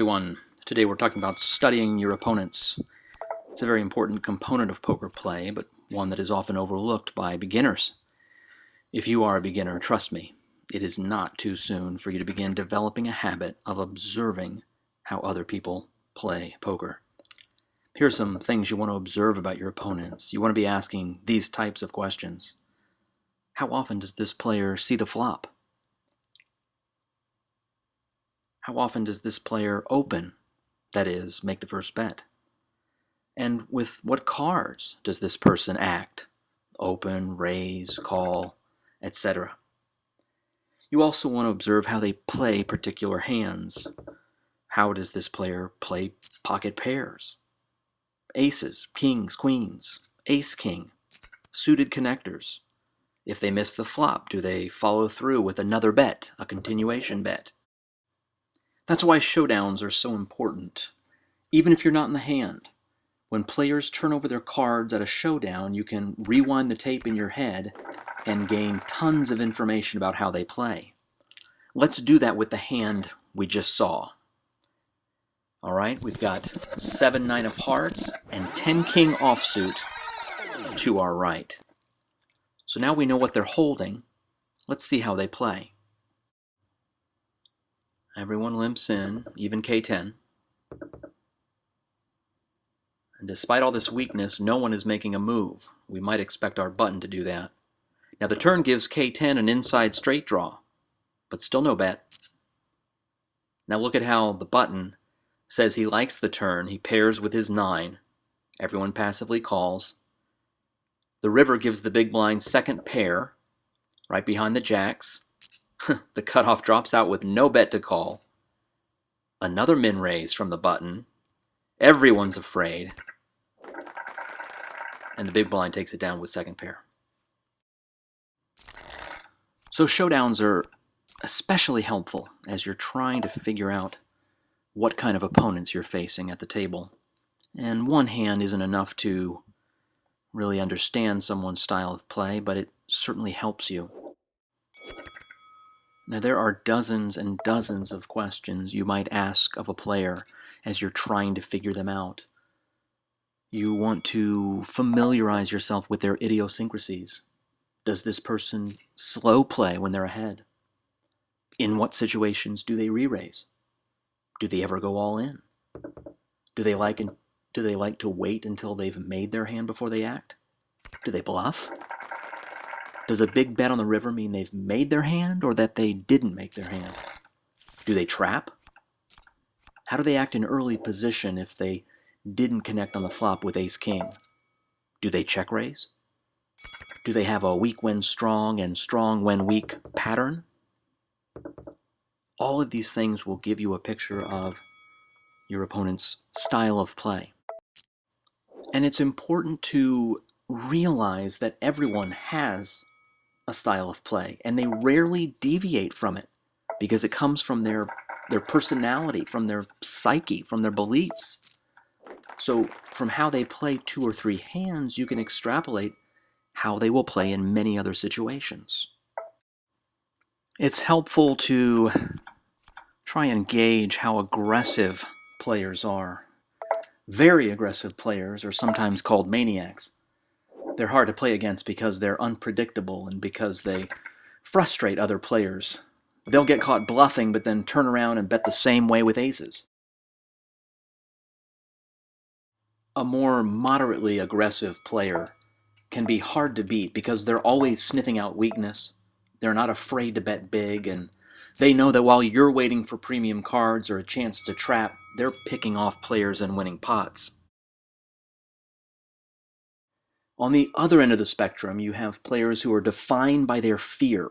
everyone. Today we're talking about studying your opponents. It's a very important component of poker play, but one that is often overlooked by beginners. If you are a beginner, trust me, it is not too soon for you to begin developing a habit of observing how other people play poker. Here are some things you want to observe about your opponents. You want to be asking these types of questions. How often does this player see the flop? How often does this player open? That is, make the first bet. And with what cards does this person act? Open, raise, call, etc. You also want to observe how they play particular hands. How does this player play pocket pairs? Aces, kings, queens, ace-king, suited connectors. If they miss the flop, do they follow through with another bet, a continuation bet? That's why showdowns are so important. Even if you're not in the hand, when players turn over their cards at a showdown, you can rewind the tape in your head and gain tons of information about how they play. Let's do that with the hand we just saw. All right, we've got 7-9 of hearts and 10-king offsuit to our right. So now we know what they're holding. Let's see how they play. Everyone limps in, even K10. And despite all this weakness, no one is making a move. We might expect our button to do that. Now the turn gives K10 an inside straight draw, but still no bet. Now look at how the button says he likes the turn. He pairs with his 9. Everyone passively calls. The river gives the big blind second pair, right behind the jacks. The cutoff drops out with no bet to call. Another min raise from the button. Everyone's afraid. And the big blind takes it down with second pair. So showdowns are especially helpful as you're trying to figure out what kind of opponents you're facing at the table. And one hand isn't enough to really understand someone's style of play, but it certainly helps you. Now there are dozens and dozens of questions you might ask of a player as you're trying to figure them out. You want to familiarize yourself with their idiosyncrasies. Does this person slow play when they're ahead? In what situations do they re-raise? Do they ever go all in? Do they like to wait until they've made their hand before they act? Do they bluff? Does a big bet on the river mean they've made their hand or that they didn't make their hand? Do they trap? How do they act in early position if they didn't connect on the flop with ace-king? Do they check raise? Do they have a weak when strong and strong when weak pattern? All of these things will give you a picture of your opponent's style of play. And it's important to realize that everyone has a style of play, and they rarely deviate from it because it comes from their personality, from their psyche, from their beliefs. So from how they play 2 or 3 hands, you can extrapolate how they will play in many other situations. It's helpful to try and gauge how aggressive players are. Very aggressive players are sometimes called maniacs. They're hard to play against because they're unpredictable and because they frustrate other players. They'll get caught bluffing but then turn around and bet the same way with aces. A more moderately aggressive player can be hard to beat because they're always sniffing out weakness. They're not afraid to bet big, and they know that while you're waiting for premium cards or a chance to trap, they're picking off players and winning pots. On the other end of the spectrum, you have players who are defined by their fear.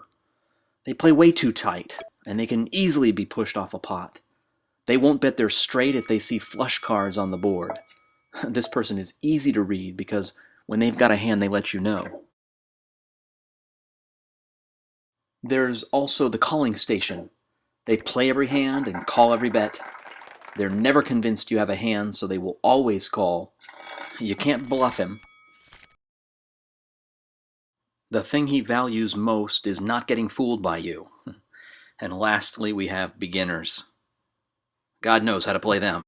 They play way too tight, and they can easily be pushed off a pot. They won't bet their straight if they see flush cards on the board. This person is easy to read because when they've got a hand, they let you know. There's also the calling station. They play every hand and call every bet. They're never convinced you have a hand, so they will always call. You can't bluff him. The thing he values most is not getting fooled by you. And lastly, we have beginners. God knows how to play them.